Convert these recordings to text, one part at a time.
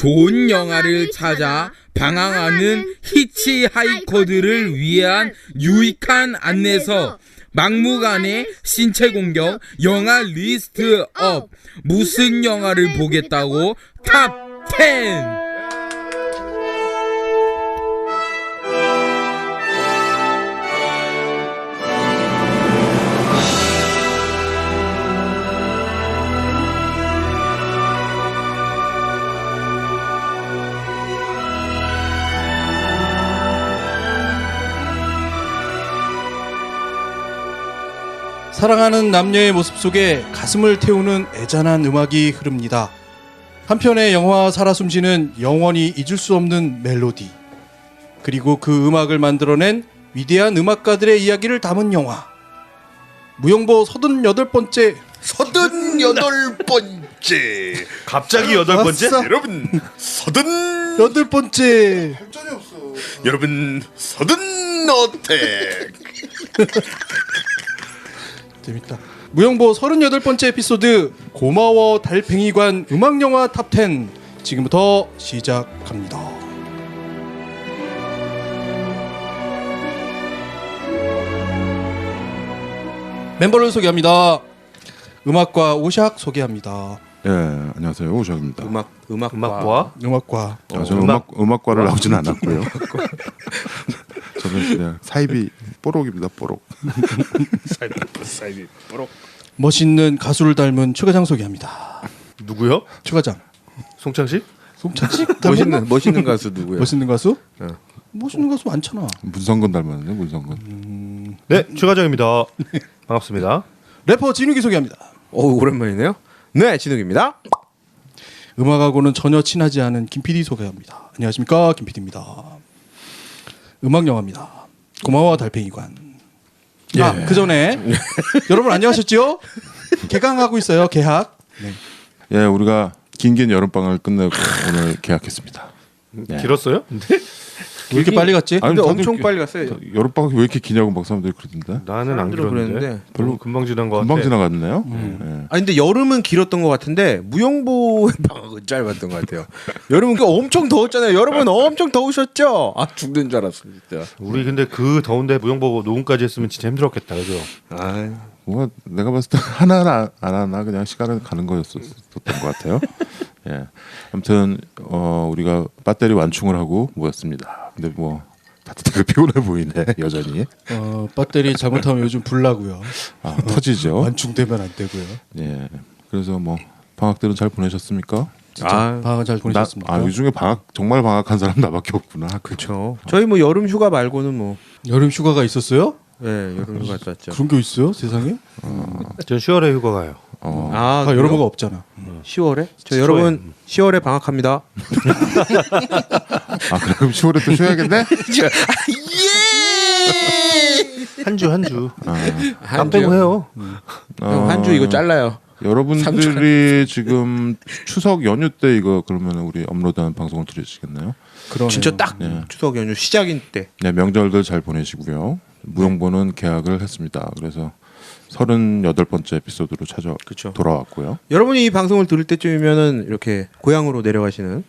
좋은 영화를 찾아 방황하는 히치하이커들을 위한 유익한 안내서 막무가내 신체 공격 영화 리스트업. 무슨 영화를 보겠다고? 탑 10. 사랑하는 남녀의 모습 속에 가슴을 태우는 애잔한 음악이 흐릅니다. 한편의 영화 살아 숨쉬는 영원히 잊을 수 없는 멜로디, 그리고 그 음악을 만들어낸 위대한 음악가들의 이야기를 담은 영화 무용보 38번째. 38번째. 갑자기 8번째? 아싸. 여러분 38번째. 여러분 38어택. 재밌다. 무용보 38번째 에피소드 고마워 달팽이관 음악영화 탑10 지금부터 시작합니다. 멤버를 소개합니다. 음악과 오샥 소개합니다. 예, 안녕하세요. 오샥입니다. 음악과 음악과 저는 음악과를 나오진 않았고요. 저는 그냥 사이비 뽀록입니다. 뽀록. 사이비 뽀록. 멋있는 가수를 닮은 최과장 소개합니다. 누구요? 최과장. 송창식? 송창식? 멋있는 가수 누구예요? 멋있는 가수? 멋있는 가수 많잖아. 문성근 닮았네. 문성근. 네, 최과장입니다. 반갑습니다. 래퍼 진욱이 소개합니다. 오랜만이네요. 네, 진욱입니다. 음악하고는 전혀 친하지 않은 김PD 소개합니다. 안녕하십니까, 김PD입니다. 음악 영화입니다. 고마워 달팽이관. 아, 그 전에 여러분 안녕하셨죠? 개강하고 있어요. 개학. 네. 예, 우리가 긴긴 여름방을 끝내고 오늘 개학했습니다. 예. 길었어요? 왜 이렇게 빨리 갔지? 아니, 근데 다들 엄청 빨리 갔어요. 여름방이 왜 이렇게 기냐고 막 사람들이 그러던데. 나는 안 길었는데. 그랬는데. 별로 금방 지난 것 같아. 금방 지나갔네요. 예. 아니 근데 여름은 길었던 것 같은데 무용보의 방학은 짧았던 것 같아요. 여름은 엄청 더웠잖아요. 여러분 엄청 더우셨죠? 아 죽는 줄 알았어 진짜. 우리 근데 그 더운데 무용보고 녹음까지 했으면 진짜 힘들었겠다, 그죠? 아 뭔가 내가 봤을 때 하나 안 하나 그냥 시간을 가는 거였었던 것 같아요. 예. 아무튼 우리가 배터리 완충을 하고 모였습니다. 근데 뭐 다들 되게 피곤해 보이네 여전히. 배터리 잘못하면 요즘 불나고요. 아, 터지죠. 완충되면 안 되고요. 예. 그래서 뭐 방학들은 잘 보내셨습니까? 진짜 방학은 잘 보내셨습니까? 이 중에 정말 방학한 사람 나밖에 없구나. 그렇죠. 저희 뭐 여름 휴가 말고는 뭐 여름 휴가가 있었어요? 여름 휴가 쐈죠. 그런 게 있어요? 세상에? 전 10월에 휴가 가요. 아 여름 휴가 없잖아. 10월에? 저 여러분 10월에 방학합니다. 아 그럼 10월에 또 쉬어야겠네? 한 주. 한 빼고 주요? 해요. 한 주 이거 잘라요. 여러분들이 지금 추석 연휴 때 이거 그러면 우리 업로드하는 방송을 들으시겠나요? 그러네요. 진짜 딱 네. 추석 연휴 시작인 때. 네, 명절들 잘 보내시고요. 무용보는 개학을 했습니다. 그래서 38번째 에피소드로 그쵸. 돌아왔고요. 여러분이 이 방송을 들을 때쯤이면은 이렇게 고향으로 내려가시는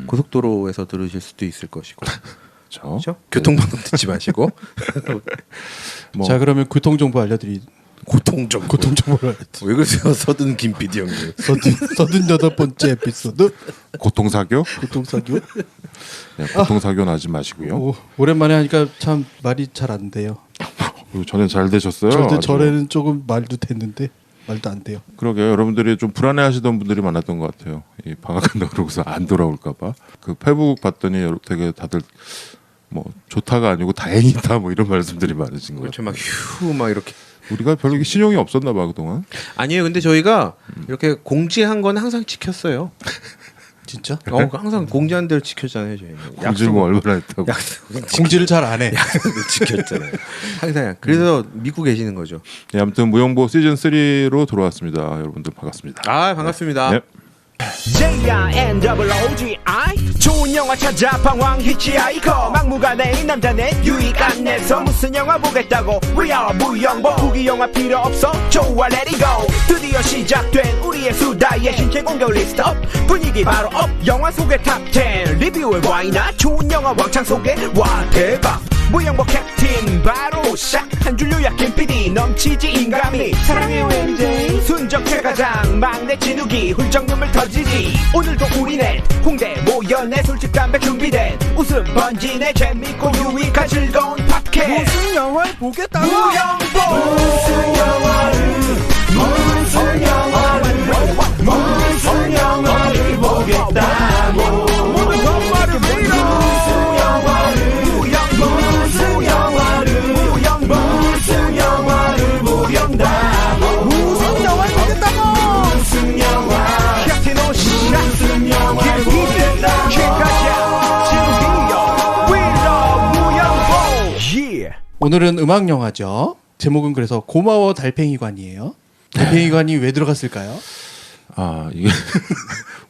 고속도로에서 들으실 수도 있을 것이고. 그렇죠? 교통방송 듣지 마시고. 뭐, 자, 그러면 교통정보 고통정보. 교통정보를 알려드리. 왜 그러세요? 서든 김PD 형님. 38번째 에피소드 고통사교? 교통사교. 네, 고통사교는 하지 마시고요. 오랜만에 하니까 참 말이 잘 안 돼요. 그리고 전에 잘 되셨어요? 전에는 조금 말도 됐는데 말도 안 돼요. 그러게요. 여러분들이 좀 불안해하시던 분들이 많았던 것 같아요. 이 방학한다고 그러고서 안 돌아올까봐. 그 페북 봤더니 되게 다들 뭐 좋다가 아니고 다행이다 뭐 이런 말씀들이 많으신 거예요. 그렇죠. 막 휴 막 이렇게. 우리가 별로 신용이 없었나 봐 그동안. 아니에요. 근데 저희가 이렇게 공지한 건 항상 지켰어요. 진짜? 항상 공지한 대로 지켰잖아요, 저희는. 공지를 뭐 얼마나 했다고. 공지를 잘 안 해. 지켰잖아요. 항상. 그래서 믿고 계시는 거죠. 네, 아무튼 무용보 시즌 3로 돌아왔습니다. 여러분들 반갑습니다. 아, 반갑습니다. 네. J-I-N-O-O-G-I 좋은 영화 찾아 방황 히치하이커 막무가내 이 남자네 유익한 내서 무슨 영화 보겠다고 We are 무영보 후기 영화 필요 없어 좋아 let it go 드디어 시작된 우리의 수다의 신체 공격 리스트 업 분위기 바로 업 영화 소개 탑10 리뷰에 와이나 좋은 영화 왕창 소개 와 대박 무영보 캡틴 바로 시작 한 줄 요약 김 PD 넘치지 인감이 사랑의 웬제 순정 최가장 막내 진욱이 훌쩍 눈물 터지지 오늘도 우리네 홍대 모여내 술집 담배 준비된 웃음 번지네 재밌고 유익한 즐거운 팟캐스트 무슨 영화를 보겠다고 무영보 무슨 영화를 무슨 영화를 보겠다고 모든 것만을 믿어 무슨 영화를 무슨 영화를 보겠다고 무슨 영화를 보겠다고 무슨 영화 캡틴 오시아 무슨 영화를 보겠다고 최가자 진욱이요 We love 무영보 yeah. 오늘은 음악 영화죠. 제목은 그래서 고마워 달팽이관이에요. 달팽이관이 왜 들어갔을까요? 아 이게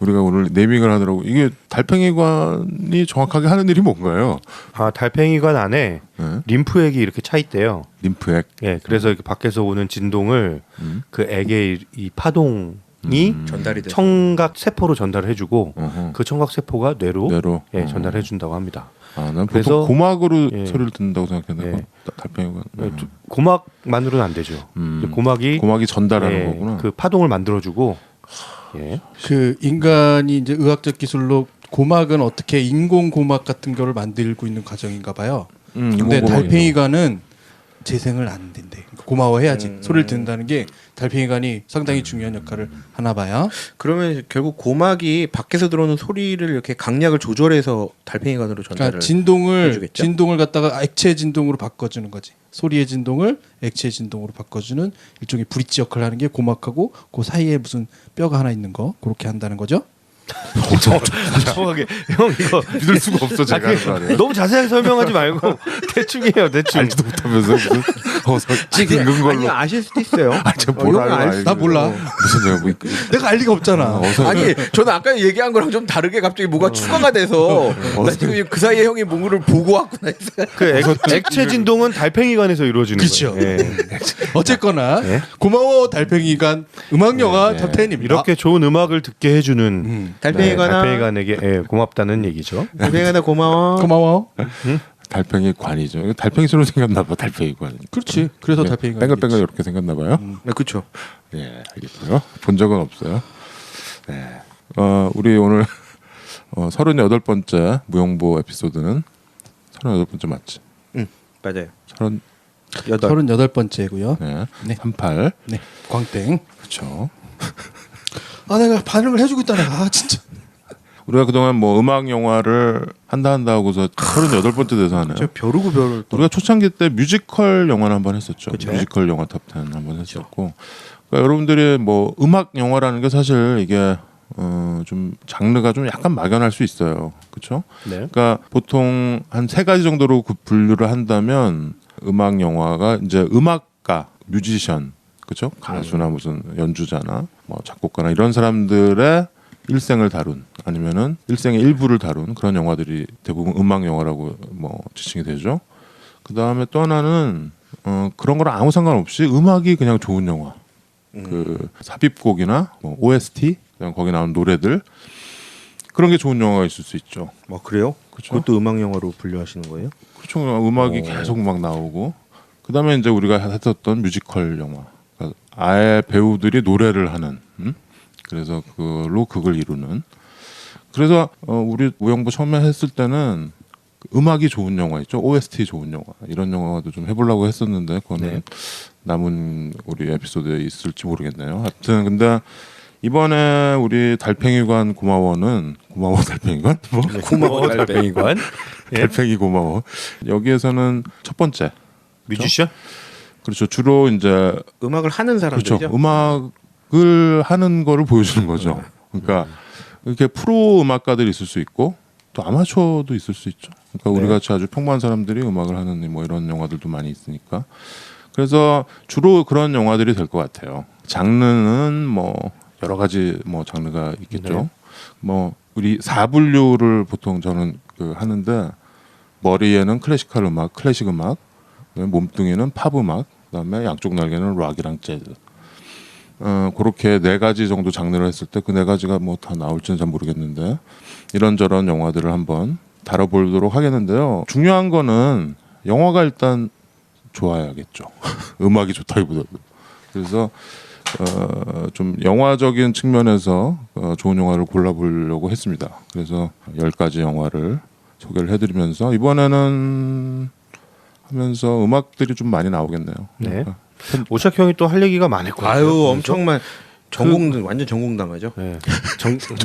우리가 오늘 네이밍을 하느라고 이게 달팽이관이 정확하게 하는 일이 뭔가요? 아 달팽이관 안에 네? 림프액이 이렇게 차 있대요. 림프액. 예, 그래서 이렇게 밖에서 오는 진동을 그 액의 이 파동이 전달이 돼서. 청각 세포로 전달해주고 어허. 그 청각 세포가 뇌로 뇌로? 전달해준다고 합니다. 아, 난 그래서- 보통 고막으로 예. 소리를 듣는다고 생각했는데 예. 달팽이관. 고막만으로는 안 되죠. 고막이 전달하는 예, 거구나. 그 파동을 만들어주고 예. 그 인간이 이제 의학적 기술로 고막은 어떻게 인공 고막 같은 거를 만들고 있는 과정인가 봐요. 근데 인공고막이죠. 달팽이관은 재생을 안 된대. 고마워해야지. 소리를 듣는다는 게 달팽이관이 상당히 중요한 역할을 하나 봐요. 그러면 결국 고막이 밖에서 들어오는 소리를 이렇게 강약을 조절해서 달팽이관으로 전달을 그러니까 진동을 해주겠죠? 진동을 갖다가 액체 진동으로 바꿔주는 거지. 소리의 진동을 액체 진동으로 바꿔주는 일종의 브릿지 역할을 하는 게 고막하고 그 사이에 무슨 뼈가 하나 있는 거 그렇게 한다는 거죠. 정확하게 형 이거 믿을 수가 없어 제가 하는 말이에요. 너무 자세하게 설명하지 말고 대충이에요 대충. 알지도 못하면서 무슨 읽은 걸로. 아니 아실 수도 있어요. 저 뭘 이건 알아요? 나 몰라. 무슨 제가 뭐 내가 알 리가 없잖아. 어서 아니 저는 아까 얘기한 거랑 좀 다르게 갑자기 뭐가 추가가 돼서 나 지금 그 사이에 형이 뭔가를 보고 왔구나 했어요. 그 액체 진동은 달팽이관에서 이루어지는 그쵸. 거예요. 예. 어쨌거나 네. 고마워 달팽이관 음악 영화 네. 탑10입니다. 이렇게 좋은 음악을 듣게 해주는 달팽이관아 달팽이관에게 고맙다는 얘기죠. 달팽이관아 고마워. 고마워. 달팽이관이죠. 이거 달팽이처럼 생겼나 봐. 달팽이관. 그렇지. 그래서 달팽이관. 뱅글뱅글 이렇게 생겼나 봐요. 네, 그렇죠. 예, 알겠고요. 본 적은 없어요. 네. 우리 오늘 38번째 무용보 에피소드는 38번째 맞지? 맞아요. 30, 38번째고요. 네. 네. 38. 네. 광땡. 그렇죠. 아 내가 반응을 해주고 있다 내가. 아 진짜. 우리가 그동안 뭐 음악 영화를 한다 하고서 38번째 돼서 하네요. 저 벼르고 벼를 또 우리가 초창기 때 뮤지컬 영화를 한번 했었죠. 그쵸. 뮤지컬 영화 탑10 한번 했었고. 그러니까 여러분들이 뭐 음악 영화라는 게 사실 이게 좀 장르가 좀 약간 막연할 수 있어요. 그렇죠? 네. 그러니까 보통 한 세 가지 정도로 분류를 한다면 음악 영화가 이제 음악가, 뮤지션, 그렇죠? 가수나 무슨 연주자나 뭐 작곡가나 이런 사람들의 일생을 다룬 아니면은 일생의 일부를 다룬 그런 영화들이 대부분 음악 영화라고 뭐 지칭이 되죠. 그 다음에 또 하나는 그런 거랑 아무 상관없이 음악이 그냥 좋은 영화, 그 삽입곡이나 뭐 OST, 그냥 거기 나온 노래들 그런 게 좋은 영화가 있을 수 있죠. 그래요? 그렇죠. 그것도 음악 영화로 분류하시는 거예요? 그렇죠. 음악이 계속 막 나오고 그 다음에 이제 우리가 했었던 뮤지컬 영화, 그러니까 아예 배우들이 노래를 하는. 그래서 그걸로 극을 이루는. 그래서 우리 무용부 처음에 했을 때는 음악이 좋은 영화 있죠. OST 좋은 영화 이런 영화도 좀 해보려고 했었는데 그거는 남은 우리 에피소드에 있을지 모르겠네요. 하여튼 근데 이번에 우리 달팽이관 고마워는 고마워 달팽이관 뭐 고마워 달팽이관. 달팽이 고마워 여기에서는 첫 번째 뮤지션? 그렇죠. 주로 이제 음악을 하는 사람들이죠. 그렇죠. 음악을 하는 거를 보여주는 거죠. 그러니까 이렇게 프로 음악가들이 있을 수 있고 또 아마추어도 있을 수 있죠. 그러니까 우리 같이 아주 평범한 사람들이 음악을 하는 뭐 이런 영화들도 많이 있으니까. 그래서 주로 그런 영화들이 될 것 같아요. 장르는 뭐 여러 가지 뭐 장르가 있겠죠. 네. 뭐 우리 4분류를 보통 저는 하는데 머리에는 클래식 음악, 그다음에 몸뚱이는 팝 음악, 그다음에 양쪽 날개는 락이랑 재즈. 그렇게 네 가지 정도 장르를 했을 때 그 네 가지가 뭐 다 나올지는 잘 모르겠는데 이런저런 영화들을 한번 다뤄보도록 하겠는데요. 중요한 거는 영화가 일단 좋아야겠죠. 음악이 좋다기보다도. 그래서 좀 영화적인 측면에서 좋은 영화를 골라보려고 했습니다. 그래서 10가지 영화를 소개를 해드리면서 이번에는 하면서 음악들이 좀 많이 나오겠네요. 네. 오샥 형이 또 할 얘기가 많을 거예요. 아유 엄청만 전공 완전 전공담하죠. 네.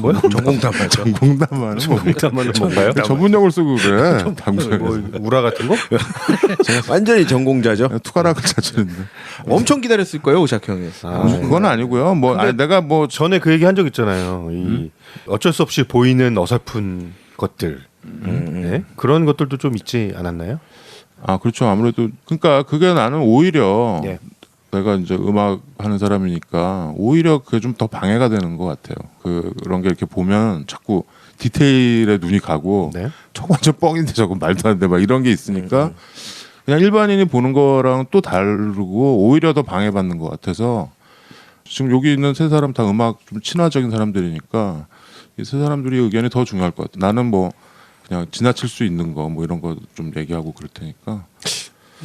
뭐요? 전공담하죠. 전공담화는 전공담화는 뭔가요? 전문용어를 쓰고 그래. 방송에 뭐 우라 같은 거? 완전히 전공자죠. 투가락을 자치는데. 엄청 기다렸을 거예요 오샥 형이. 그건 아니고요. 뭐 아니, 내가 뭐 전에 그 얘기 한 적 있잖아요. 이 어쩔 수 없이 보이는 어설픈 것들. 네? 그런 것들도 좀 있지 않았나요? 그렇죠. 아무래도 그러니까 그게 나는 오히려 네. 내가 이제 음악 하는 사람이니까 오히려 그게 좀 더 방해가 되는 것 같아요. 그런 게 이렇게 보면 자꾸 디테일에 눈이 가고 네. 저거 완전 뻥인데 저거 말도 안 돼 막 이런 게 있으니까 그냥 일반인이 보는 거랑 또 다르고 오히려 더 방해받는 것 같아서 지금 여기 있는 세 사람 다 음악 좀 친화적인 사람들이니까 이 세 사람들이 의견이 더 중요할 것 같아요. 나는 뭐 그냥 지나칠 수 있는 거 뭐 이런 거 좀 얘기하고 그럴 테니까.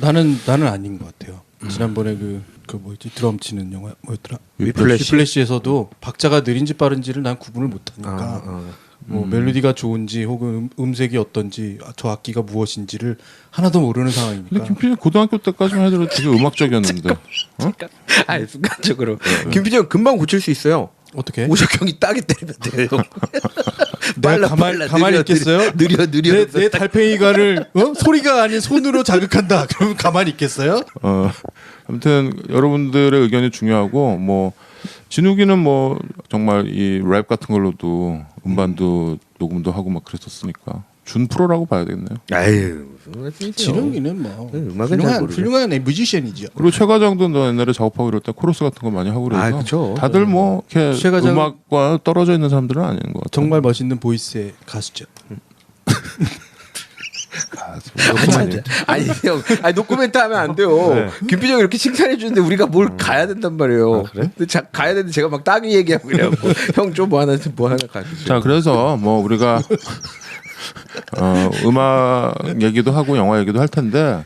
나는 아닌 것 같아요. 지난번에 그 뭐였지 드럼 치는 영화 뭐였더라? 위플래시? 위플래시에서도 박자가 느린지 빠른지를 난 구분을 못하니까 뭐 멜로디가 좋은지 혹은 음색이 어떤지 저 악기가 무엇인지를 하나도 모르는 근데 상황이니까. 김필 고등학교 때까지만 해도 되게 음악적이었는데. 아니 순간적으로 김필정 금방 고칠 수 있어요. 어떻게? 오샥 형이 딱이 때리면 돼요. 내가 가만히 있겠어요? 느려. 내 달팽이관을 소리가 아닌 손으로 자극한다. 그러면 가만히 있겠어요? 아무튼 여러분들의 의견이 중요하고 뭐 진욱이는 뭐 정말 이 랩 같은 걸로도 음반도 녹음도 하고 막 그랬었으니까 준 프로라고 봐야 되겠네요. 아유 무슨 말씀이세요? 지렁이는 뭐 음악은 잘 모르죠. 훌륭한 뮤지션이죠. 그리고 최과장도 너 옛날에 작업하고 이럴 때 코러스 같은 거 많이 하고 그래서 그쵸. 다들 뭐 이렇게 최과장- 음악과 떨어져 있는 사람들은 아닌 것 같아요. 정말 멋있는 보이스의 가수죠. 아니 형, 아니 노코멘트 하면 안 돼요. 네. 김필정이 이렇게 칭찬해 주는데 우리가 뭘 가야 된단 말이에요. 그래? 근데 가야 되는데 제가 막 땅이 얘기하고 그래요. 형 좀 뭐 하나 가주세요. 자 그래서 뭐 우리가 음악 얘기도 하고 영화 얘기도 할 텐데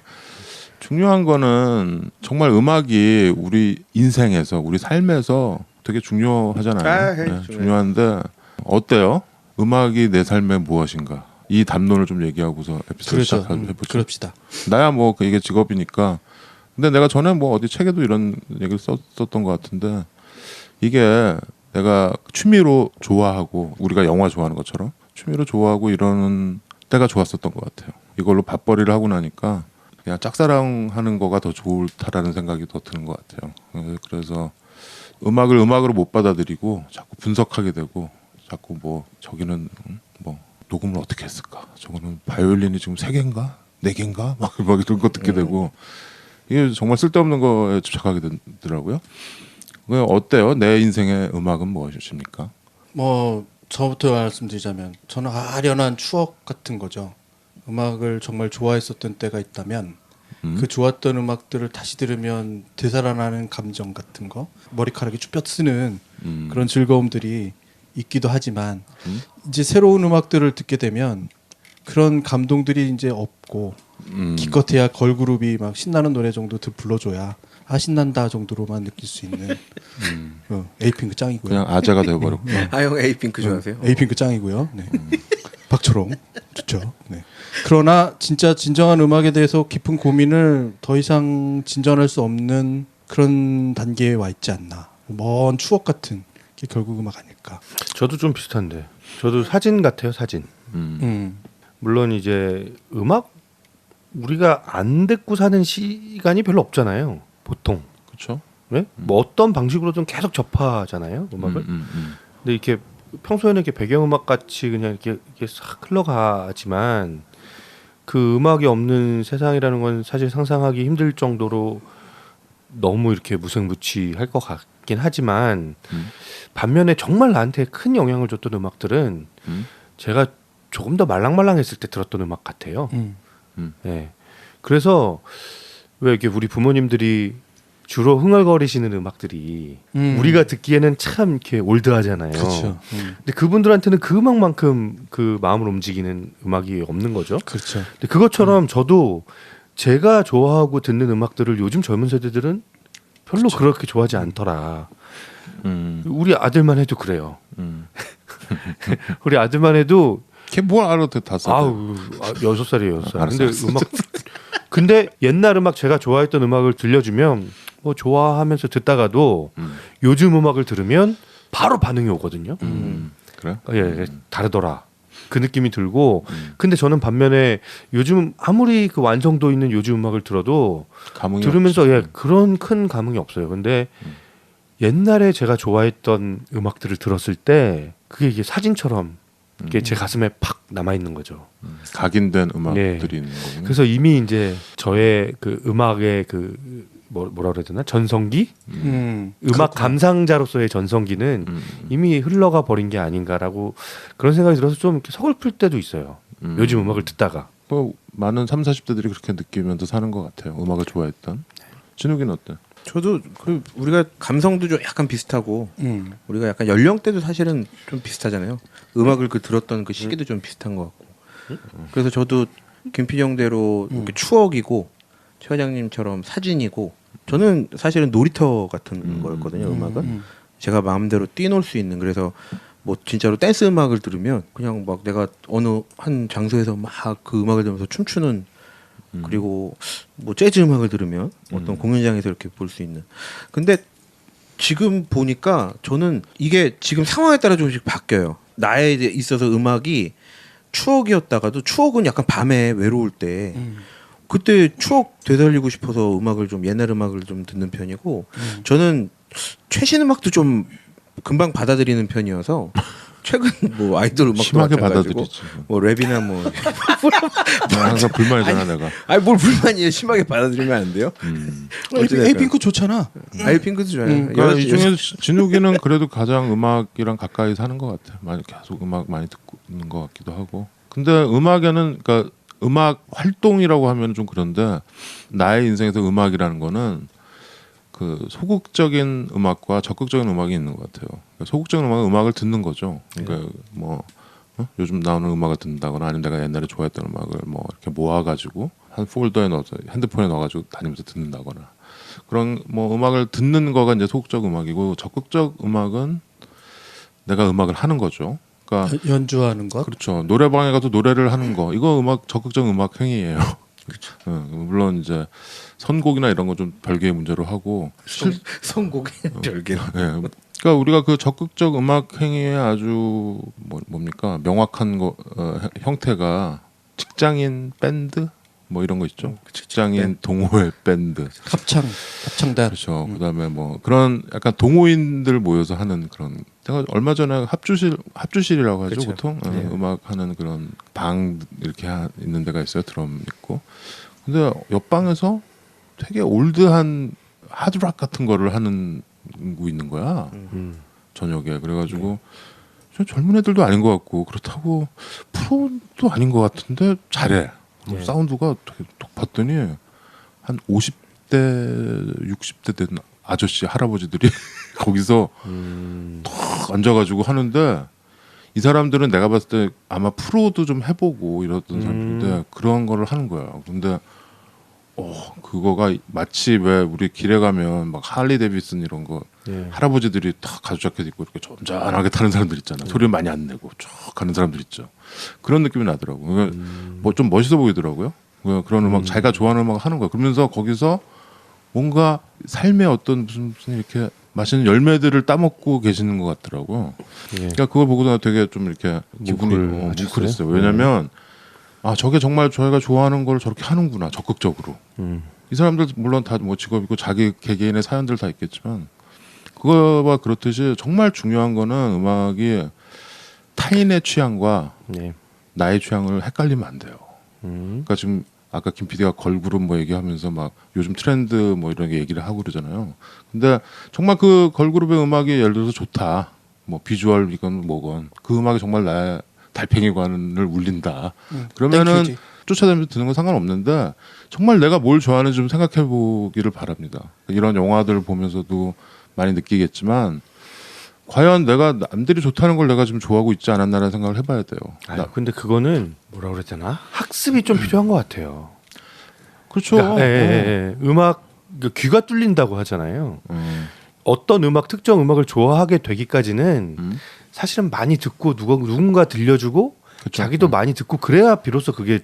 중요한 거는 정말 음악이 우리 인생에서 우리 삶에서 되게 중요하잖아요. 네, 중요한데 어때요? 음악이 내 삶의 무엇인가? 이 담론을 좀 얘기하고서 에피소드 그렇죠. 시작해보죠. 그럽시다. 나야 뭐 이게 직업이니까. 근데 내가 전에 뭐 어디 책에도 이런 얘기를 썼던 것 같은데 이게 내가 취미로 좋아하고 우리가 영화 좋아하는 것처럼 취미로 좋아하고 이러는 때가 좋았었던 것 같아요. 이걸로 밥벌이를 하고 나니까 그냥 짝사랑하는 거가 더 좋다라는 생각이 더 드는 것 같아요. 그래서 음악을 음악으로 못 받아들이고 자꾸 분석하게 되고 자꾸 뭐 저기는 뭐 녹음을 어떻게 했을까? 저거는 바이올린이 지금 3개인가? 4개인가? 막 이런 거 듣게 되고 이게 정말 쓸데없는 거에 집착하게 되더라고요. 어때요? 내 인생의 음악은 무엇이십니까? 뭐 저부터 말씀드리자면 저는 아련한 추억 같은 거죠. 음악을 정말 좋아했었던 때가 있다면 그 좋았던 음악들을 다시 들으면 되살아나는 감정 같은 거, 머리카락이 쭉 뼈쓰는 그런 즐거움들이 있기도 하지만 이제 새로운 음악들을 듣게 되면 그런 감동들이 이제 없고 기껏해야 걸그룹이 막 신나는 노래 정도 불러줘야 신난다 정도로만 느낄 수 있는 에이핑크 짱이고요. 그냥 아재가 되어버렸고. 형 에이핑크 좋아하세요? 에이핑크 짱이고요. 네. 박초롱 좋죠. 네. 그러나 진짜 진정한 음악에 대해서 깊은 고민을 더 이상 진전할 수 없는 그런 단계에 와 있지 않나. 먼 추억 같은 게 결국 음악 아닐까. 저도 좀 비슷한데. 저도 사진 같아요, 사진. 물론 이제 음악 우리가 안 듣고 사는 시간이 별로 없잖아요. 보통. 그렇죠. 네? 뭐 어떤 방식으로든 계속 접하잖아요, 음악을. 근데 이렇게 평소에는 이렇게 배경음악 같이 그냥 이렇게 싹 흘러가지만 그 음악이 없는 세상이라는 건 사실 상상하기 힘들 정도로 너무 이렇게 무색무취할 것 같긴 하지만 반면에 정말 나한테 큰 영향을 줬던 음악들은 제가 조금 더 말랑말랑했을 때 들었던 음악 같아요. 네. 그래서 왜 이렇게 우리 부모님들이 주로 흥얼거리시는 음악들이 우리가 듣기에는 참 이렇게 올드하잖아요. 그렇죠. 근데 그분들한테는 그 음악만큼 그 마음을 움직이는 음악이 없는 거죠. 그렇죠. 근데 그것처럼 저도 제가 좋아하고 듣는 음악들을 요즘 젊은 세대들은 별로 그렇게 좋아하지 않더라. 우리 아들만 해도 그래요. 우리 아들만 해도 걔뭘 알아 다 써. 아우 6살이에요 6살. 알았어, 근데 알았어. 근데 옛날 음악 제가 좋아했던 음악을 들려주면 뭐 좋아하면서 듣다가도 요즘 음악을 들으면 바로 반응이 오거든요. 그래? 예, 다르더라. 그 느낌이 들고 근데 저는 반면에 요즘 아무리 그 완성도 있는 요즘 음악을 들어도 감흥이 들으면서 없지. 예, 그런 큰 감흥이 없어요. 근데 옛날에 제가 좋아했던 음악들을 들었을 때 그게 이게 사진처럼 이게 제 가슴에 팍 남아 있는 거죠. 각인된 음악들이 네. 있는 거군요. 그래서 이미 이제 저의 그 음악의 그 뭐라 그래야 되나 전성기 음악 감상자로서의 전성기는 이미 흘러가 버린 게 아닌가라고 그런 생각이 들어서 좀 이렇게 서글플 때도 있어요. 요즘 음악을 듣다가 뭐 많은 3, 40대들이 그렇게 느끼면서 사는 것 같아요. 음악을 좋아했던. 진욱이는 어때? 저도 그 우리가 감성도 좀 약간 비슷하고 우리가 약간 연령대도 사실은 좀 비슷하잖아요. 음악을 그 들었던 그 시기도 좀 비슷한 것 같고. 그래서 저도 김필영대로 이렇게 추억이고 최 회장님처럼 사진이고 저는 사실은 놀이터 같은 거였거든요. 음악은 제가 마음대로 뛰놀 수 있는 그래서 뭐 진짜로 댄스 음악을 들으면 그냥 막 내가 어느 한 장소에서 막 그 음악을 들으면서 춤추는 그리고 뭐 재즈 음악을 들으면 어떤 공연장에서 이렇게 볼 수 있는. 근데 지금 보니까 저는 이게 지금 상황에 따라 조금씩 바뀌어요. 나에 있어서 음악이 추억이었다가도 추억은 약간 밤에 외로울 때 그때 추억 되살리고 싶어서 음악을 좀 옛날 음악을 좀 듣는 편이고 저는 최신 음악도 좀 금방 받아들이는 편이어서 최근 뭐 아이돌 음악도 심하게 마찬가지고 받아들이지. 뭐 랩이나 뭐 나 항상 불만이잖아 내가. 아니 뭘 불만이에요. 심하게 받아들이면 안 돼요. 에이핑크 좋잖아. 아이핑크도 좋아요. 그러니까 이 중에 진욱이는 그래도 가장 음악이랑 가까이 사는 것 같아. 많이 계속 음악 많이 듣고 있는 것 같기도 하고. 근데 음악에는 그러니까 음악 활동이라고 하면 좀 그런데 나의 인생에서 음악이라는 거는 그 소극적인 음악과 적극적인 음악이 있는 것 같아요. 그러니까 소극적인 음악은 음악을 듣는 거죠. 그러니까 뭐 요즘 나오는 음악을 듣는다거나 아니면 내가 옛날에 좋아했던 음악을 뭐 이렇게 모아가지고 한 폴더에 넣어서 핸드폰에 넣어가지고 다니면서 듣는다거나 그런 뭐 음악을 듣는 거가 이제 소극적 음악이고 적극적 음악은 내가 음악을 하는 거죠. 그러니까 연주하는 것. 그렇죠. 노래방에 가서 노래를 하는 거 이거 음악 적극적 음악 행위예요. 그렇죠. 물론 이제 선곡이나 이런 거 좀 별개의 문제로 하고 선곡의 별개. 그러니까 우리가 그 적극적 음악 행위의 아주 뭡니까 명확한 거 형태가 직장인 밴드 뭐 이런 거 있죠. 직장인 동호회 밴드, 합창단. 그렇죠. 그다음에 뭐 그런 약간 동호인들 모여서 하는 그런. 제가 얼마 전에 합주실이라고 하죠. 그렇죠. 보통 음악 하는 그런 방 이렇게 있는 데가 있어요. 드럼 있고. 근데 옆방에서 되게 올드한 하드락 같은 거를 하는 거 있는 거야. 저녁에 그래가지고 저 젊은 애들도 아닌 것 같고 그렇다고 프로도 아닌 것 같은데 잘해. 사운드가 되게 딱 봤더니 한 50대 60대 된 아저씨 할아버지들이 거기서 탁 앉아가지고 하는데 이 사람들은 내가 봤을 때 아마 프로도 좀 해보고 이러던 사람들인데 그런 거를 하는 거야. 근데 그거가 마치 왜 우리 길에 가면 막 할리 데이비슨 이런 거 할아버지들이 딱 가죽 자켓 입고 이렇게 점잖하게 타는 사람들 있잖아. 소리 많이 안 내고 쭉 가는 사람들 있죠. 그런 느낌이 나더라고. 뭐 좀 멋있어 보이더라고요. 그런 음악 자기가 좋아하는 음악 하는 거야. 그러면서 거기서 뭔가 삶의 어떤 무슨 이렇게 맛있는 열매들을 따먹고 계시는 것 같더라고. 그러니까 그걸 보고 나 되게 좀 이렇게 기분이 뭉클했어요. 왜냐면 저게 정말 저희가 좋아하는 걸 저렇게 하는구나 적극적으로. 이 사람들 물론 다 뭐 직업이고 자기 개개인의 사연들 다 있겠지만 그거와 그렇듯이 정말 중요한 거는 음악이 타인의 취향과 나의 취향을 헷갈리면 안 돼요. 그러니까 지금 아까 김 PD가 걸그룹 뭐 얘기하면서 막 요즘 트렌드 뭐 이런 게 얘기를 하고 그러잖아요. 근데 정말 그 걸그룹의 음악이 예를 들어서 좋다. 뭐 비주얼이건 뭐건 그 음악이 정말 나의 달팽이관을 울린다. 그러면은 땡큐지. 쫓아다니면서 듣는 건 상관없는데 정말 내가 뭘 좋아하는지 좀 생각해 보기를 바랍니다. 이런 영화들 보면서도 많이 느끼겠지만 과연 내가 남들이 좋다는 걸 내가 좀 좋아하고 있지 않았나라는 생각을 해봐야 돼요. 아유, 근데 그거는 뭐라 그래야 되나? 학습이 좀 필요한 것 같아요. 그렇죠. 그러니까, 음악 귀가 뚫린다고 하잖아요. 어떤 음악 특정 음악을 좋아하게 되기까지는 사실은 많이 듣고 누군가 들려주고 그쵸. 자기도 많이 듣고 그래야 비로소 그게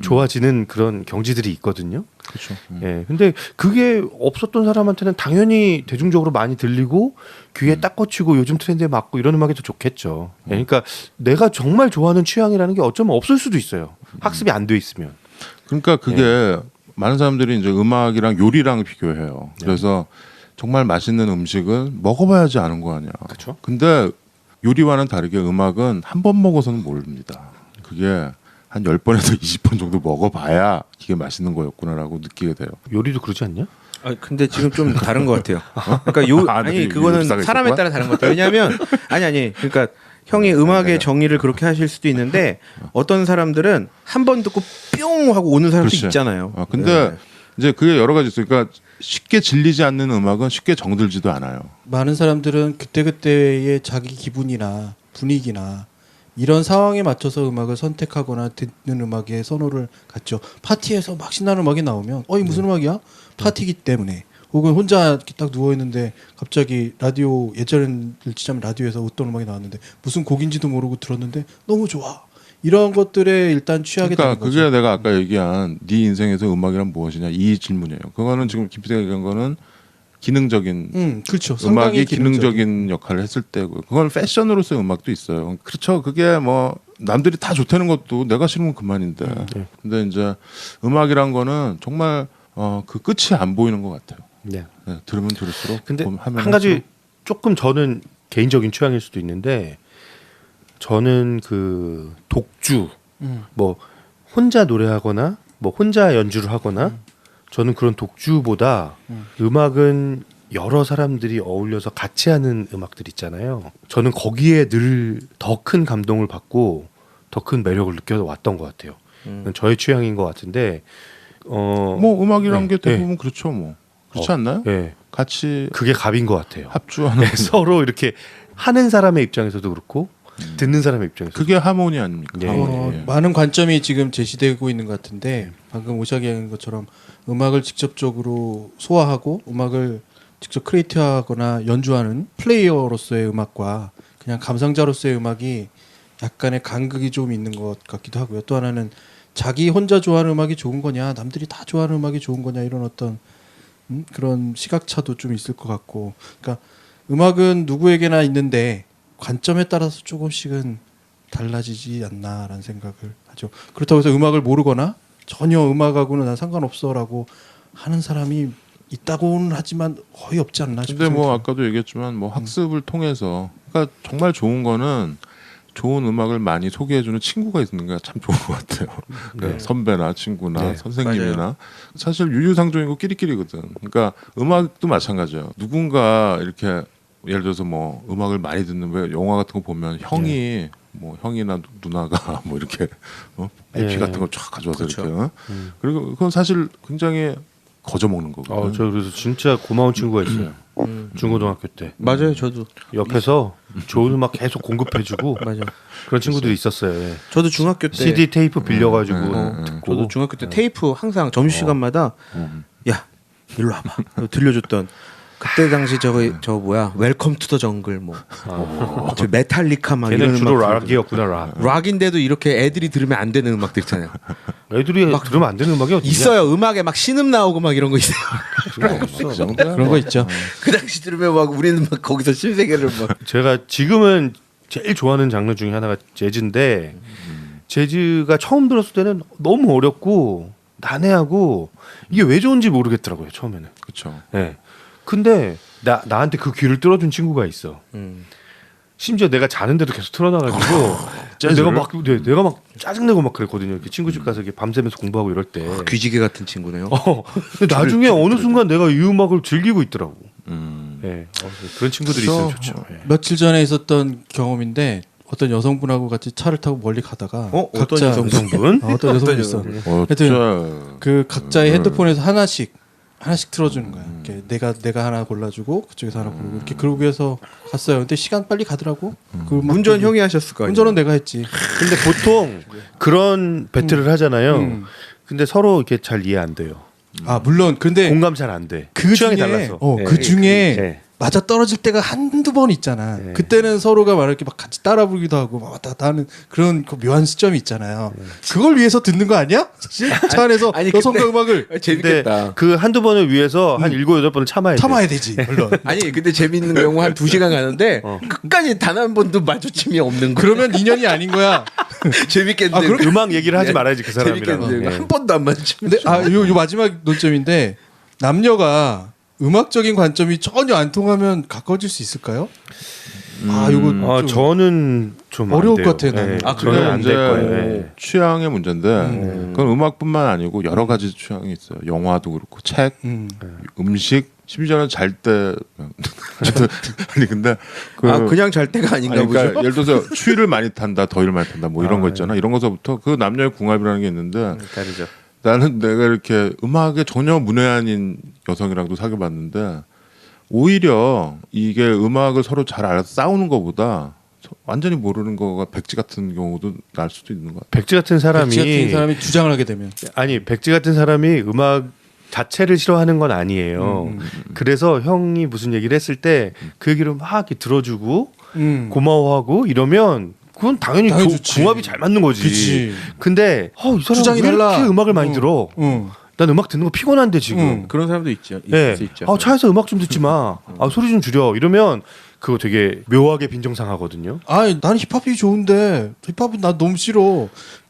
좋아지는 그런 경지들이 있거든요. 그렇죠. 예. 근데 그게 없었던 사람한테는 당연히 대중적으로 많이 들리고 귀에 딱 꽂히고 요즘 트렌드에 맞고 이런 음악이 더 좋겠죠. 예, 그러니까 내가 정말 좋아하는 취향이라는 게 어쩌면 없을 수도 있어요. 학습이 안 돼 있으면. 그러니까 그게 많은 사람들이 이제 음악이랑 요리랑 비교해요. 그래서 정말 맛있는 음식은 먹어봐야지 아는 거 아니야. 그쵸. 근데 요리와는 다르게 음악은 한 번 먹어서는 모릅니다. 그게 한 10번에서 20번 정도 먹어봐야 이게 맛있는 거였구나라고 느끼게 돼요. 요리도 그러지 않냐? 아 근데 지금 좀 다른 것 같아요. 그러니까 요 아, 아니 네, 그거는 욕사가 사람에 있었구나? 따라 다른 것 같아요. 왜냐하면 아니 그러니까 형이 음악의 정의를 그렇게 하실 수도 있는데 어떤 사람들은 한 번 듣고 뿅 하고 오는 사람도 그렇지. 있잖아요. 근데 네. 이제 그게 여러 가지 있어요. 그러니까 쉽게 질리지 않는 음악은 쉽게 정들지도 않아요. 많은 사람들은 그때그때의 자기 기분이나 분위기나 이런 상황에 맞춰서 음악을 선택하거나 듣는 음악에 선호를 갖죠. 파티에서 막 신나는 음악이 나오면 이 무슨 음악이야? 파티기 때문에. 혹은 혼자 이렇게 딱 누워 있는데 갑자기 라디오 예전에 치자면 라디오에서 어떤 음악이 나왔는데 무슨 곡인지도 모르고 들었는데 너무 좋아. 이런 것들에 일단 취하게 그러니까 되는 그게 거죠. 내가 아까 얘기한 네 인생에서 음악이란 무엇이냐 이 질문이에요. 그거는 지금 김 PD가 얘기한 거는 기능적인 그렇죠. 상당히 음악이 기능적인 역할을 했을 때고 그건 패션으로서의 음악도 있어요. 그렇죠. 그게 뭐 남들이 다 좋다는 것도 내가 싫으면 그만인데. 근데 이제 음악이란 거는 정말 그 끝이 안 보이는 것 같아요. 네. 네, 들으면 들을수록 근데 하면 한 가지 할수록. 조금 저는 개인적인 취향일 수도 있는데 저는 그 독주 뭐 혼자 노래하거나 뭐 혼자 연주를 하거나 저는 그런 독주보다 음악은 여러 사람들이 어울려서 같이 하는 음악들 있잖아요. 저는 거기에 늘 더 큰 감동을 받고 더 큰 매력을 느껴왔던 것 같아요. 저의 취향인 것 같은데 뭐 음악이란 네, 게 대부분 그렇죠. 뭐 그렇지 않나요? 네. 같이 그게 갑인 것 같아요. 합주하는 네, 서로 이렇게 하는 사람의 입장에서도 그렇고 듣는 사람의 입장에서 그게 하모니 아닙니까? 네. 하모니. 예. 많은 관점이 지금 제시되고 있는 것 같은데 방금 오샤기 얘기한 것처럼 음악을 직접적으로 소화하고 음악을 직접 크리에이트하거나 연주하는 플레이어로서의 음악과 그냥 감상자로서의 음악이 약간의 간극이 좀 있는 것 같기도 하고요. 또 하나는 자기 혼자 좋아하는 음악이 좋은 거냐 남들이 다 좋아하는 음악이 좋은 거냐 이런 어떤 그런 시각차도 좀 있을 것 같고 그러니까 음악은 누구에게나 있는데 관점에 따라서 조금씩은 달라지지 않나라는 생각을 하죠. 그렇다고 해서 음악을 모르거나 전혀 음악하고는 난 상관없어라고 하는 사람이 있다고는 하지만 거의 없지 않나 싶어요. 근데 뭐 아까도 얘기했지만 뭐 학습을 통해서 그러니까 정말 좋은 거는 좋은 음악을 많이 소개해주는 친구가 있는 게 참 좋은 것 같아요. 네. 선배나 친구나 네, 선생님이나 맞아요. 사실 유유상종이고 끼리끼리거든. 그러니까 음악도 마찬가지예요. 누군가 이렇게 예를 들어서 뭐 음악을 많이 듣는 왜 영화 같은 거 보면 형이 뭐 형이나 누나가 뭐 이렇게 LP 네. 같은 거 쫙 가져와서 그렇죠. 이렇게 그리고 그건 사실 굉장히 거저 먹는 거거든요. 저 그래서 진짜 고마운 친구가 있어요. 중고등학교 때 맞아요. 저도 옆에서 좋은 음악 계속 공급해주고 맞아요. 그런 친구들이 있었어요. 예. 저도 중학교 때 CD 테이프 빌려가지고 저도 듣고 중학교 때 테이프 항상 점심시간마다 야 일로 와봐 들려줬던 그때 당시 저거 뭐야 웰컴 투 더 정글 뭐 저 메탈리카 막 걔는 이런 주로 음악 락이었구나. 락. 락인데도 이렇게 애들이 들으면 안 되는 음악들 있잖아요. 애들이 막 들으면 안 되는 음악이 어디냐? 있어요. 음악에 막 신음 나오고 막 이런 거 있어요. 그 정도야. 그런 거 있죠. 그 당시 들으면 막 우리는 막 거기서 신세계를 막 제가 지금은 제일 좋아하는 장르 중에 하나가 재즈인데 재즈가 처음 들었을 때는 너무 어렵고 난해하고 이게 왜 좋은지 모르겠더라고요 처음에는. 그렇죠. 네. 근데 나한테 그 귀를 뚫어준 친구가 있어. 심지어 내가 자는데도 계속 틀어놔가지고 내가 막 짜증내고 막 그랬거든요. 이렇게 친구 집 가서 이렇게 밤새면서 공부하고 이럴 때. 귀지개 같은 친구네요. 근데 나중에 어느 순간 내가 이 음악을 즐기고 있더라고. 음. 예. 그런 친구들이 있으면 좋죠. 예. 며칠 전에 있었던 경험인데 어떤 여성분하고 같이 차를 타고 멀리 가다가 어떤 각자 여성분? 어떤 여성분 있어. 진짜 그 각자의 핸드폰에서 하나씩 틀어주는 거야. 이렇게 내가 하나 골라주고 그쪽에서 하나 고르고 이렇게 그러고 해서 갔어요. 근데 시간 빨리 가더라고. 그 운전 형이 하셨을 거 아니에요. 운전은 내가 했지. 근데 보통 그런 배틀을 하잖아요. 근데 서로 이렇게 잘 이해 안 돼요. 아 물론 근데 공감 잘 안 돼. 그 취향이 중에 달라서. 그 중에 예. 맞아 떨어질 때가 한두 번 있잖아. 네. 그때는 서로가 막 이렇게 막 같이 따라 부르기도 하고 막 왔다 갔다 하는 그런 그 묘한 시점이 있잖아요. 그걸 위해서 듣는 거 아니야? 사실 차 안에서 아니, 여성과 근데- 음악을 근데 재밌겠다. 그 한두 번을 위해서 한 7, 8번을 참아야 돼. 참아야 되지. 물론. 아니 근데 재밌는 경우 한 2시간 가는데 끝까지 단 한 번도 마주침이 없는 거. 그러면 인연이 아닌 거야. 재밌겠는데. 음악 얘기를 하지 말아야지 그 사람이랑. 재밌겠는데. 한 번도 안 마주침. 근데 요 마지막 논점인데 남녀가 음악적인 관점이 전혀 안 통하면 가까워질 수 있을까요? 요거 좀 저는 좀 어려울 안 돼요. 것 같아요, 나는. 예. 아, 저는 그게 안 될 거예요. 예. 취향의 문제인데 그건 음악뿐만 아니고 여러 가지 취향이 있어요. 영화도 그렇고 책, 음식, 심지어는 잘 때 아니 근데 그냥 잘 때가 아닌가 그러니까 보죠. 예를 들어서 추위를 많이 탄다, 더위를 많이 탄다, 뭐 이런 거 있잖아. 이런 거서부터 그 남녀의 궁합이라는 게 있는데 다르죠. 나는 내가 이렇게 음악에 전혀 문외한인 여성이랑도 사귀어봤는데 오히려 이게 음악을 서로 잘 알아서 싸우는 것보다 완전히 모르는 거가 백지 같은 경우도 날 수도 있는 것 같아. 백지 같은 사람이 백지 같은 사람이 주장을 하게 되면 아니 백지 같은 사람이 음악 자체를 싫어하는 건 아니에요. 그래서 형이 무슨 얘기를 했을 때 그 얘기를 막 이렇게 들어주고 고마워하고 이러면 그건 당연히 좋지. 궁합이 잘 맞는 거지. 그치. 근데 이 사람 주장이 왜 이렇게 달라. 음악을 많이 들어? 난 음악 듣는 거 피곤한데 지금. 그런 사람도 있죠. 예. 있을 수 있죠. 차에서 음악 좀 듣지 마. 소리 좀 줄여. 이러면 그거 되게 묘하게 빈정상하거든요. 나는 힙합이 좋은데 힙합은 나 너무 싫어.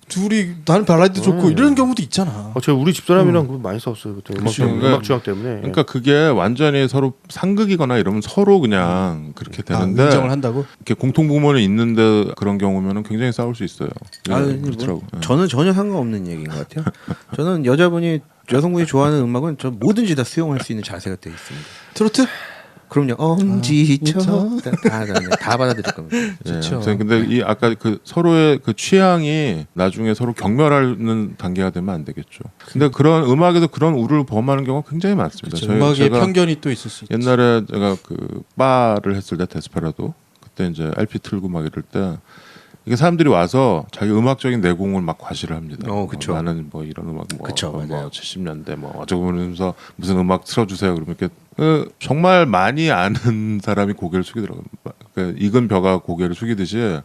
둘이 나는 발라드 좋고 이런 경우도 있잖아. 제가 우리 집사람이랑 그거 많이 싸웠어요. 그때 그치. 음악 취향 때문에. 그러니까 그게 완전히 서로 상극이거나 이러면 서로 그냥 그렇게 되는데 인정을 한다고? 이렇게 공통부모는 있는데 그런 경우면은 굉장히 싸울 수 있어요. 그렇더라고. 저는 전혀 상관없는 얘기인 것 같아요. 저는 여성분이 좋아하는 음악은 저 뭐든지 다 수용할 수 있는 자세가 되어 있습니다. 트로트? 그럼요. 엄지쳐 다 받아들일 겁니다. 좋죠. 아무튼 근데 이 아까 그 서로의 그 취향이 나중에 서로 경멸하는 단계가 되면 안 되겠죠. 근데 그런 음악에도 그런 우를 범하는 경우가 굉장히 많습니다. 그렇죠. 음악에 제가 편견이 또 있을 수 있지. 옛날에 제가 그 바를 했을 때 데스페라도 그때 이제 LP 틀고 막 이럴 때 이게 사람들이 와서 자기 음악적인 내공을 막 과시를 합니다. 그쵸. 나는 뭐 이런 음악 그쵸, 맞아요. 70년대 뭐 어쩌고 보면서 무슨 음악 틀어주세요. 그러면 이렇게 정말 많이 아는 사람이 고개를 숙이더라고요. 익은 벼가 고개를 숙이듯이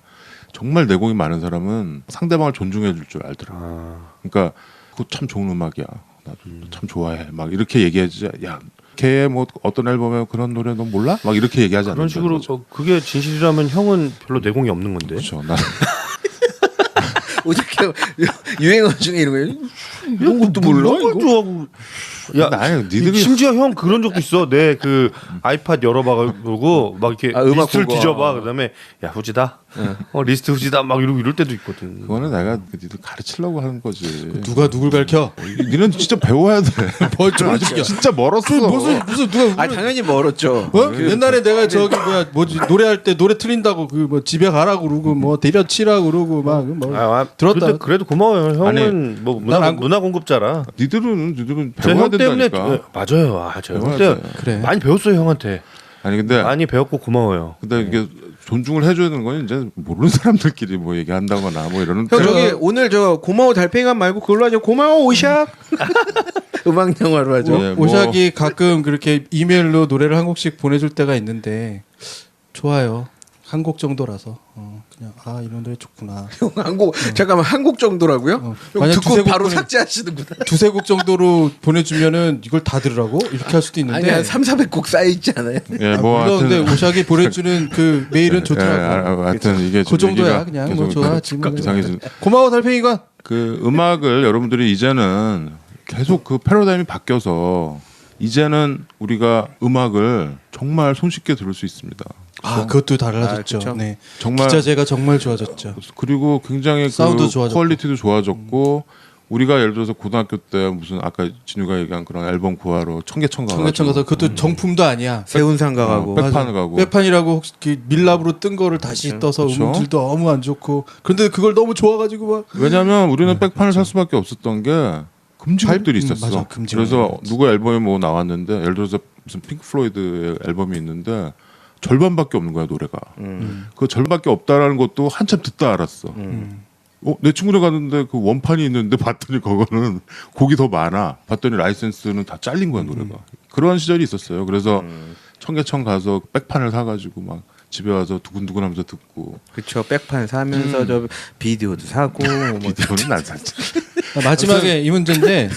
정말 내공이 많은 사람은 상대방을 존중해 줄 줄 알더라고요. 그러니까 그거 참 좋은 음악이야. 나도 참 좋아해. 막 이렇게 얘기하지. 야, 걔 뭐 어떤 앨범에 그런 노래 너 몰라? 막 이렇게 얘기하지 않는 그런 식으로 그게 진실이라면 형은 별로 내공이 없는 건데. 그렇죠. 나 어떻게 유행어 중에 이런 거 이런 것도 몰라? 좋아하고. 야, 아니, 니들이 심지어 형 그런 적도 있어. 내 그 아이팟 열어봐가지고 막 이렇게 음악 리스트를 보고. 뒤져봐. 그다음에 야 후지다. 리스트 후지다. 막 이럴 때도 있거든. 그거는 내가 니들 가르치려고 하는 거지. 누가 누굴 가르쳐? 니는 진짜 배워야 돼. 저런 진짜 멀었어. 무슨 누가 당연히 멀었죠. 옛날에 내가 뭐지 노래할 때 노래 틀린다고 그 뭐 집에 가라고 그러고 뭐 대련 치라고 그러고 막 뭐 들었다. 그래도 고마워요. 형은 아니, 뭐 난 문화 공급자라. 니들은 제 배워야 형 때문에 된다니까. 맞아요. 저 배워야 형 때 돼. 그래. 많이 배웠어요 형한테. 아니 근데 많이 배웠고 고마워요. 근데 이게 존중을 해주는 건 이제 모르는 사람들끼리 뭐 얘기한다거나 뭐 이러는. 형 저기 오늘 저 고마워 달팽이만 말고 그걸로 하죠. 고마워 오샥. 음악 영화로 하죠. 예, 뭐. 오샥이 가끔 그렇게 이메일로 노래를 한 곡씩 보내줄 때가 있는데 좋아요. 한 곡 정도라서 그냥 이런 노래 좋구나. 형 한곡 잠깐만 한 곡 정도라고요? 형 만약 두세 듣고 곡 바로 보내- 삭제하시는구나. 두세 곡 정도로 보내주면은 이걸 다 들으라고 이렇게 할 수도 있는데 아니 한 300~400곡 쌓여 있지 않아요? 예, 뭐 물론 근데 하여튼 오샥이 보내주는 그 메일은 좋더라고. 하여튼 이게 그 정도야 얘기가 그냥 계속 뭐 좋아 지금 이상해지. 고마워 달팽이관. 그 음악을 여러분들이 이제는 계속 그 패러다임이 바뀌어서 이제는 우리가 음악을 정말 손쉽게 들을 수 있습니다. 그것도 달라졌죠. 그쵸. 네. 정말 기자재가 정말 좋아졌죠. 그리고 굉장히 사운드 그 좋아졌고. 퀄리티도 좋아졌고 우리가 예를 들어서 고등학교 때 무슨 아까 진우가 얘기한 그런 앨범 구하러 청계천 청계천 가서 그것도 정품도 아니야. 세운상 가고 백판을 가고 백판이라고 혹시 밀랍으로 뜬 거를 다시 그쵸. 떠서 그쵸. 음질도 너무 안 좋고 그런데 그걸 너무 좋아가지고 막 왜냐하면 우리는 백판을 살 수밖에 없었던 게 금지곡들이 있었어. 맞아, 금지곡. 그래서 누구 앨범이 뭐 나왔는데 예를 들어서 무슨 핑크 플로이드의 앨범이 있는데 절반밖에 없는 거야 노래가. 그 절반밖에 없다라는 것도 한참 듣다 알았어. 내 친구들 갔는데 그 원판이 있는데 봤더니 그거는 곡이 더 많아. 봤더니 라이센스는 다 잘린 거야 노래가. 그런 시절이 있었어요. 그래서 청계천 가서 백판을 사가지고 막 집에 와서 두근두근하면서 듣고. 그쵸. 백판 사면서 저 비디오도 사고 뭐 비디오는 안 샀지. 마지막에 이 문제인데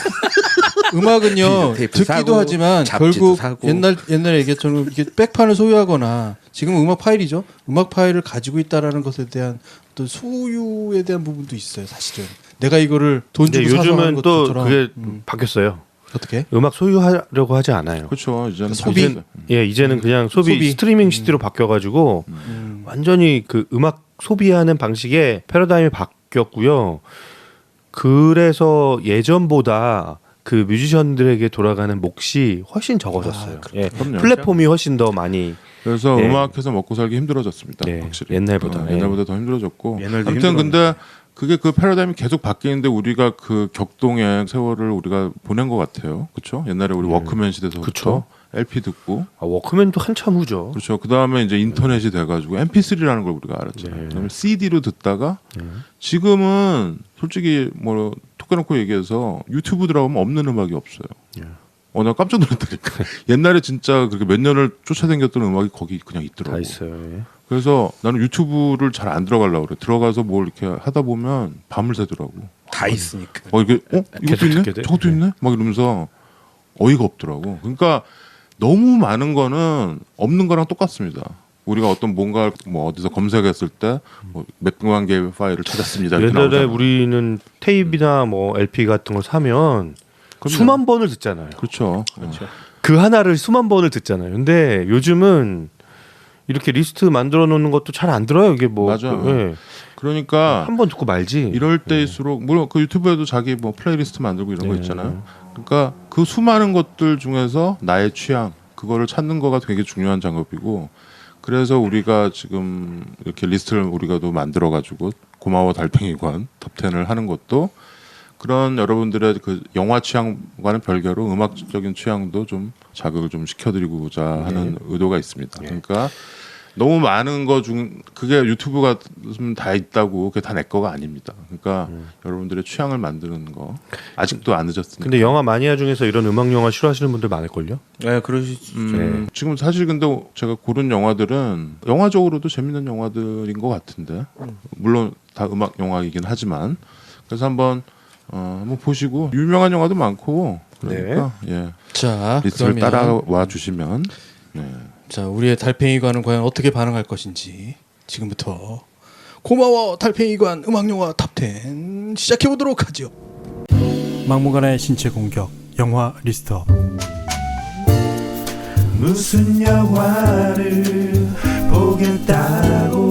음악은요 테이프 듣기도 사고, 하지만 잡지도 결국 사고. 옛날에 얘기했처럼 이게 백판을 소유하거나 지금은 음악 파일이죠. 음악 파일을 가지고 있다라는 것에 대한 또 소유에 대한 부분도 있어요. 사실은 내가 이거를 돈 근데 주고 사서 하는 요즘은 또 것처럼 그게 바뀌었어요. 어떻게? 음악 소유하려고 하지 않아요. 그렇죠. 이제는 소비? 이제는 그냥 소비. 스트리밍 시대로 바뀌어가지고 완전히 그 음악 소비하는 방식의 패러다임이 바뀌었고요. 그래서 예전보다 그 뮤지션들에게 돌아가는 몫이 훨씬 적어졌어요. 그럼요. 플랫폼이 훨씬 더 많이 그래서 네. 음악해서 먹고 살기 힘들어졌습니다. 네, 확실히 옛날보다. 옛날보다 더 힘들어졌고. 옛날도 아무튼 근데 그게 그 패러다임이 계속 바뀌는데 우리가 그 격동의 세월을 우리가 보낸 것 같아요. 그렇죠? 옛날에 우리 워크맨 시대서부터 그쵸. LP 듣고 워크맨도 한참 후죠. 그렇죠. 그 다음에 이제 인터넷이 돼가지고 MP3라는 걸 우리가 알았잖아요. 네. 그다음에 CD로 듣다가 지금은 솔직히 뭐 톡해놓고 얘기해서 유튜브 들어가면 없는 음악이 없어요. 나 깜짝 놀랐다니까. 옛날에 진짜 그렇게 몇 년을 쫓아다녔던 음악이 거기 그냥 있더라고. 다 있어요. 예. 그래서 나는 유튜브를 잘 안 들어가려고 그래. 들어가서 뭘 이렇게 하다 보면 밤을 새더라고. 다 있으니까. 이게 계속 이것도 있네? 듣게 돼. 저것도 있네? 막 이러면서 어이가 없더라고. 그러니까 너무 많은 거는 없는 거랑 똑같습니다. 우리가 어떤 뭔가 뭐 어디서 검색했을 때 뭐 몇백만 개의 파일을 찾았습니다. 이렇게 옛날에 나오잖아. 우리는 테이프나 뭐 LP 같은 걸 사면 그럼요. 수만 번을 듣잖아요. 그렇죠. 그 하나를 수만 번을 듣잖아요. 근데 요즘은 이렇게 리스트 만들어 놓는 것도 잘 안 들어요. 이게 뭐 맞아요. 그러니까 한 번 듣고 말지. 이럴 때일수록 물론 그 유튜브에도 자기 뭐 플레이리스트 만들고 이런 거 네. 있잖아요. 그러니까 그 수많은 것들 중에서 나의 취향 그거를 찾는 거가 되게 중요한 작업이고 그래서 우리가 지금 이렇게 리스트를 우리가 또 만들어 가지고 고마워 달팽이관 톱10을 하는 것도 그런 여러분들의 그 영화 취향과는 별개로 음악적인 취향도 좀 자극을 좀 시켜드리고자 하는 의도가 있습니다. 그러니까 너무 많은 거 중 그게 유튜브가 다 있다고 그게 다 내 거가 아닙니다. 그러니까 여러분들의 취향을 만드는 거 아직도 안 늦었으니까. 근데 영화 마니아 중에서 이런 음악 영화 싫어하시는 분들 많을걸요? 네, 그러시죠. 지금 사실 근데 제가 고른 영화들은 영화적으로도 재밌는 영화들인 것 같은데 물론 다 음악 영화이긴 하지만 그래서 한번 보시고 유명한 영화도 많고 그러니까 자, 리스트를 그러면 따라와 주시면 자, 우리의 달팽이관은 과연 어떻게 반응할 것인지 지금부터 고마워 달팽이관 음악영화 탑10 시작해보도록 하죠. 막무가내 신체 공격 영화 리스트업. 무슨 영화를 보겠다고